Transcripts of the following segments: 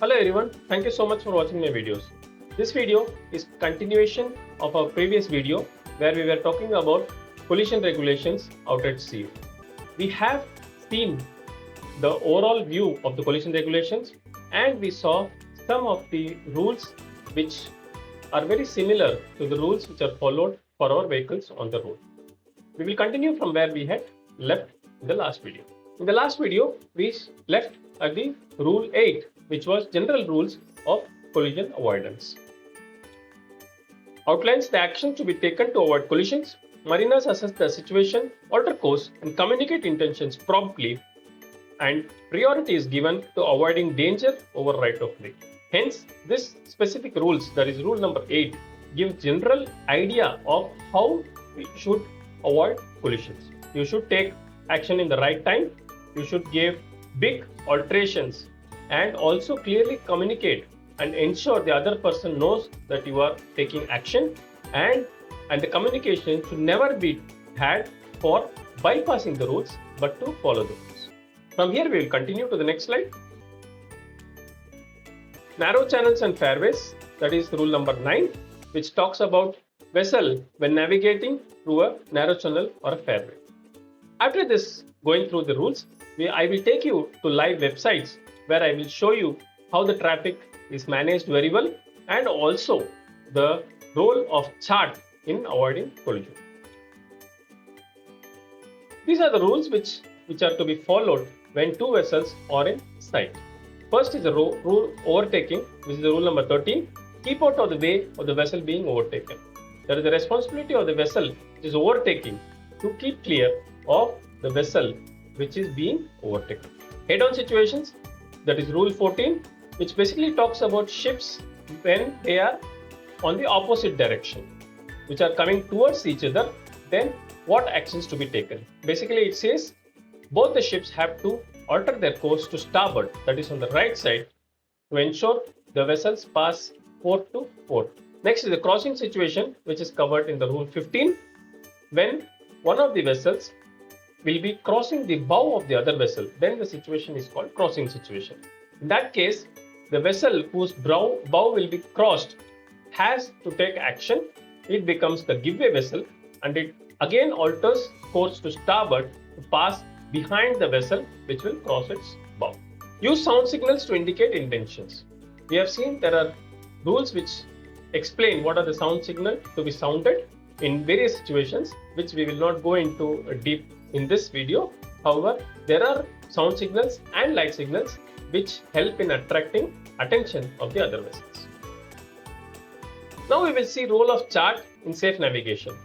Hello everyone, thank you so much for watching my videos. This video is continuation of our previous video where we were talking about collision regulations out at sea. We have seen the overall view of the collision regulations and we saw some of the rules which are very similar to the rules which are followed for our vehicles on the road. We will continue from where we had left in the last video. In the last video, we left at the rule 8, which was general rules of collision avoidance. Outlines the actions to be taken to avoid collisions. Mariners assess the situation, alter course, and communicate intentions promptly, and priority is given to avoiding danger over right of way. Hence, this specific rules, that is rule number 8, gives general idea of how we should avoid collisions. You should take action in the right time. You should give big alterations and also clearly communicate and ensure the other person knows that you are taking action, and the communication should never be had for bypassing the rules but to follow the rules. From here we will continue to the next slide. Narrow channels and fairways, that is rule number 9, which talks about vessel when navigating through a narrow channel or a fairway. After this, going through the rules, I will take you to live websites where I will show you how the traffic is managed very well and also the role of chart in avoiding collision. These are the rules which are to be followed when two vessels are in sight. First is the rule overtaking, which is the rule number 13. Keep out of the way of the vessel being overtaken. There is the responsibility of the vessel which is overtaking to keep clear of the vessel which is being overtaken. Head-on situations, that is rule 14, which basically talks about ships when they are on the opposite direction, which are coming towards each other, then what actions to be taken. Basically it says both the ships have to alter their course to starboard, that is on the right side, to ensure the vessels pass port to port. Next is the crossing situation, which is covered in the rule 15, when one of the vessels will be crossing the bow of the other vessel, then the situation is called crossing situation. In that case, the vessel whose bow will be crossed has to take action. It becomes the giveaway vessel and it again alters course to starboard to pass behind the vessel which will cross its bow. Use sound signals to indicate intentions. We have seen there are rules which explain what are the sound signals to be sounded in various situations, which we will not go into deep in this video. However, there are sound signals and light signals which help in attracting attention of the other vessels. Now we will see role of chart in safe navigation.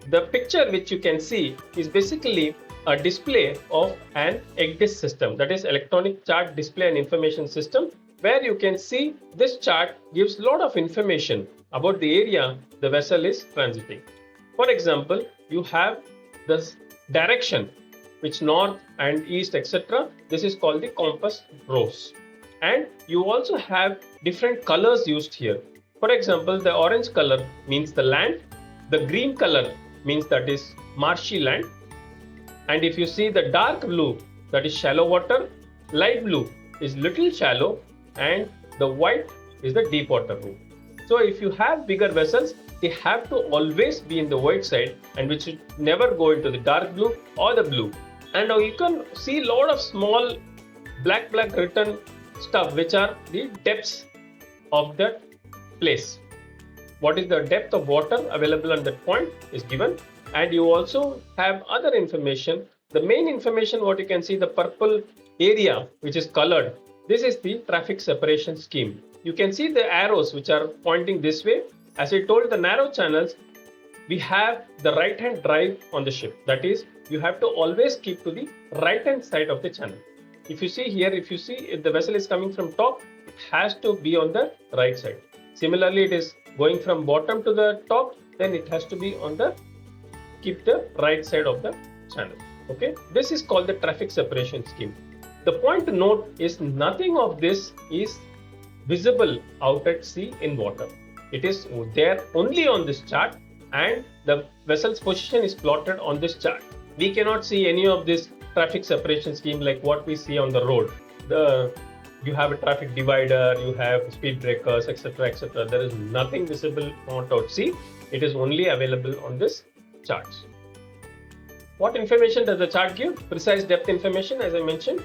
The picture which you can see is basically a display of an ECDIS system, that is electronic chart display and information system, where you can see this chart gives a lot of information about the area the vessel is transiting. For example, you have this direction, which north and east, etc. This is called the compass rose. And you also have different colors used here. For example, the orange color means the land, the green color means that is marshy land, and if you see the dark blue, that is shallow water, light blue is little shallow, and the white is the deep water room. So if you have bigger vessels, they have to always be in the white side and which should never go into the dark blue or the blue. And now you can see a lot of small black written stuff which are the depths of that place. What is the depth of water available on that point is given, and you also have other information. The main information, what you can see, the purple area which is colored, this is the traffic separation scheme. You can see the arrows which are pointing this way. As I told, the narrow channels, we have the right hand drive on the ship, that is you have to always keep to the right hand side of the channel. If you see here, if the vessel is coming from top, it has to be on the right side. Similarly, it is going from bottom to the top, then it has to be on the keep the right side of the channel. Okay, this is called the traffic separation scheme. The point to note is nothing of this is visible out at sea in water. It is there only on this chart, and the vessel's position is plotted on this chart. We cannot see any of this traffic separation scheme like what we see on the road. The you have a traffic divider, you have speed breakers, etc., etc. There is nothing visible on .c. It is only available on this charts. What information does the chart give? Precise depth information, as I mentioned.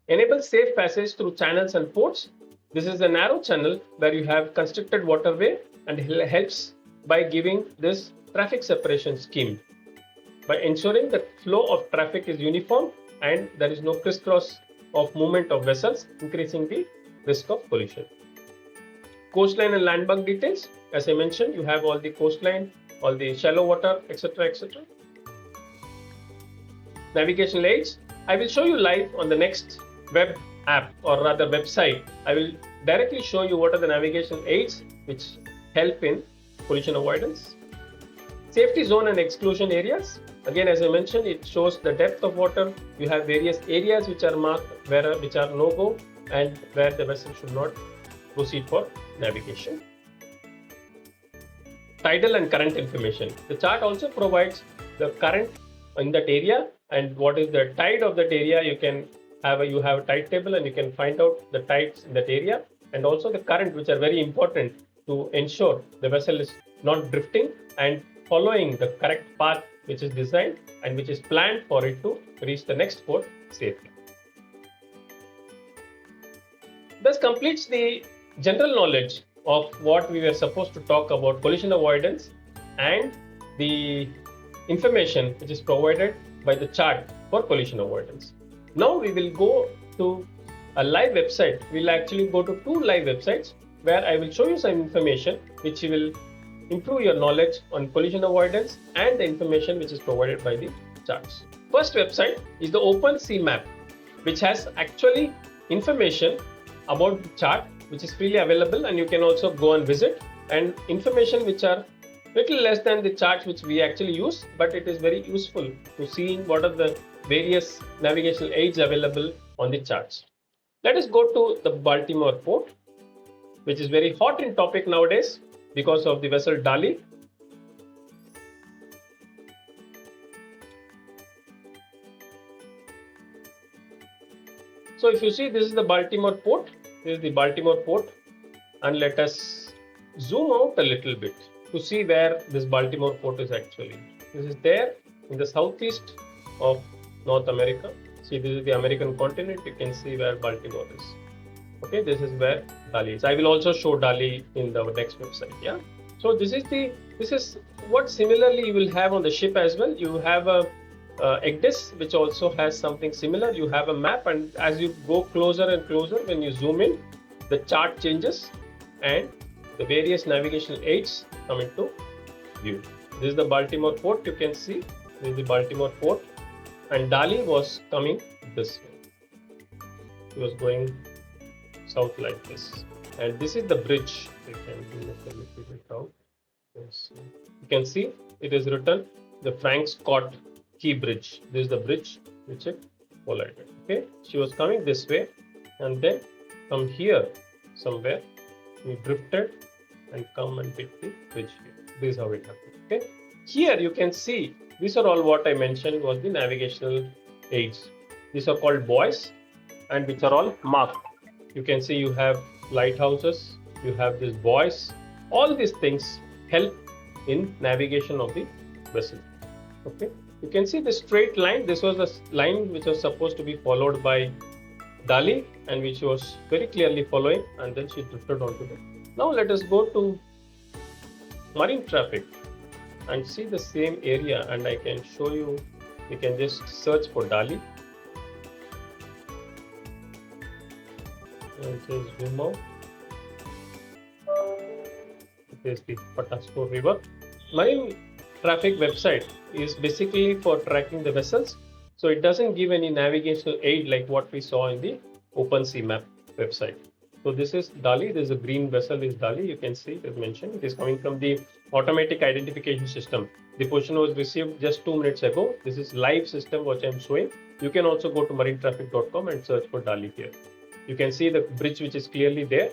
Enable safe passage through channels and ports. This is a narrow channel where you have constricted waterway, and it helps by giving this traffic separation scheme, by ensuring that flow of traffic is uniform and there is no crisscross of movement of vessels, increasing the risk of collision. Coastline and landmark details. As I mentioned, you have all the coastline, all the shallow water, etc., etc. Navigational aids. I will show you live on the next web app, or rather website. I will directly show you what are the navigational aids which help in collision avoidance. Safety zone and exclusion areas. Again, as I mentioned, it shows the depth of water. You have various areas which are marked which are no-go and where the vessel should not proceed for navigation. Tidal and current information. The chart also provides the current in that area and what is the tide of that area. You have a tide table and you can find out the tides in that area, and also the current, which are very important to ensure the vessel is not drifting and following the correct path which is designed and which is planned for it to reach the next port safely. This completes the general knowledge of what we were supposed to talk about collision avoidance and the information which is provided by the chart for collision avoidance. Now we will go to a live website. We'll actually go to 2 live websites where I will show you some information which will improve your knowledge on collision avoidance and the information which is provided by the charts. First website is the OpenCMap, which has actually information about the chart which is freely available, and you can also go and visit, and information which are little less than the charts which we actually use, but it is very useful to seeing what are the various navigational aids available on the charts. Let us go to the Baltimore port, which is very hot in topic nowadays because of the vessel Dali. So if you see, this is the Baltimore port. This is the Baltimore port, and let us zoom out a little bit to see where this Baltimore port is actually. This is there in the southeast of North America. See, this is the American continent. You can see where Baltimore is. Okay, this is where Dali is. I will also show Dali in the next website. Yeah. So this is what similarly you will have on the ship as well. You have a EGDIS, which also has something similar. You have a map, and as you go closer and closer, when you zoom in, the chart changes and the various navigational aids come into view. This is the Baltimore port. You can see this is the Baltimore port, and Dali was coming this way. He was going south like this, and this is the bridge. You can do it a little bit out. Yes. You can see it is written the Frank Scott Key Bridge. This is the bridge which it collided. Okay, she was coming this way, and then from here somewhere we drifted and come and hit the bridge here. This is how it happened. Okay, here you can see these are all what I mentioned was the navigational aids. These are called buoys, and which are all marked. You can see you have lighthouses, you have these buoys. All these things help in navigation of the vessel. Okay, you can see the straight line. This was a line which was supposed to be followed by Dali, and which was very clearly following, and then she drifted onto it. Now let us go to marine traffic and see the same area, and I can show you. You can just search for Dali and just zoom out. This is the Patapsco River. Marine traffic website is basically for tracking the vessels, so it doesn't give any navigational aid like what we saw in the OpenCMap website. So this is Dali. This is a green vessel is Dali. You can see it mentioned. It is coming from the automatic identification system. The position was received just 2 minutes ago. This is live system which I am showing. You can also go to marinetraffic.com and search for Dali here. You can see the bridge which is clearly there,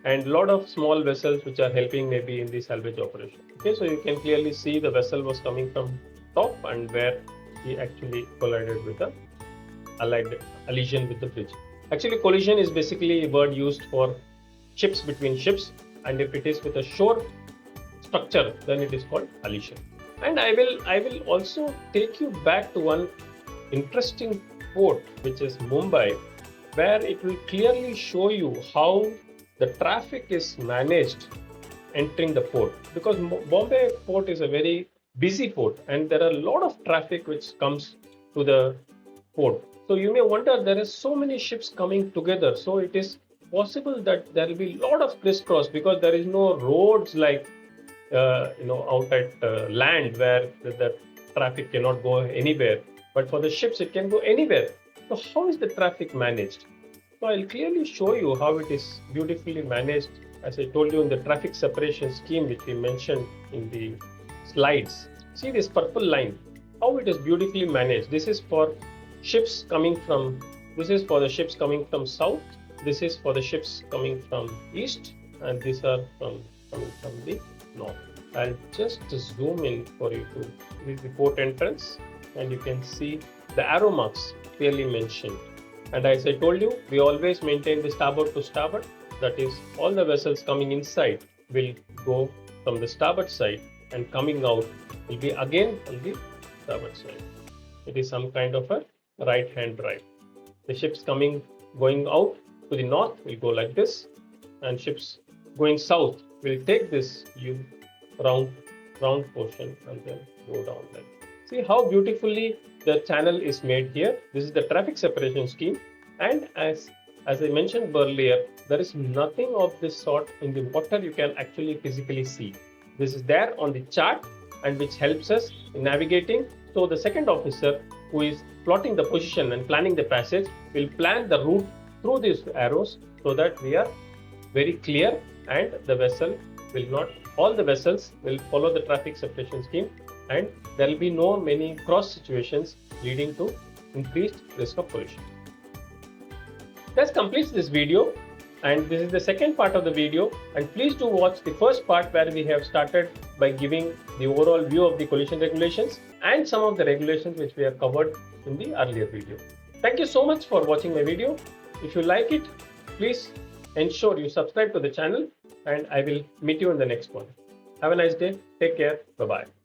and a lot of small vessels which are helping maybe in the salvage operation. Okay, so you can clearly see the vessel was coming from top and where he actually collided with the allision with the bridge. Actually, collision is basically a word used for ships between ships, and if it is with a shore structure, then it is called allision. And I will also take you back to one interesting port, which is Mumbai, where it will clearly show you how the traffic is managed entering the port, because Bombay port is a very busy port and there are a lot of traffic which comes to the port. So you may wonder, there is so many ships coming together, so it is possible that there will be a lot of crisscross because there is no roads like out at land where the traffic cannot go anywhere, but for the ships it can go anywhere. So how is the traffic managed? So I'll clearly show you how it is beautifully managed, as I told you in the traffic separation scheme which we mentioned in the slides. See this purple line, how it is beautifully managed. This is for ships coming from, this is for the ships coming from south, this is for the ships coming from east, and these are coming from the north. I'll just zoom in for you to this the port entrance, and you can see the arrow marks clearly mentioned. And as I told you, we always maintain the starboard to starboard. That is, all the vessels coming inside will go from the starboard side, and coming out will be again on the starboard side. It is some kind of a right-hand drive. The ships going out to the north will go like this, and ships going south will take this round portion and then go down like this. See how beautifully the channel is made here. This is the traffic separation scheme, and as I mentioned earlier, there is nothing of this sort in the water you can actually physically see. This is there on the chart, and which helps us in navigating. So the second officer, who is plotting the position and planning the passage, will plan the route through these arrows so that we are very clear, and the vessel will not, all the vessels will follow the traffic separation scheme, and there will be no many cross situations leading to increased risk of collision. That completes this video, and this is the second part of the video, and please do watch the first part where we have started by giving the overall view of the collision regulations and some of the regulations which we have covered in the earlier video. Thank you so much for watching my video. If you like it, please ensure you subscribe to the channel, and I will meet you in the next one. Have a nice day. Take care. Bye-bye.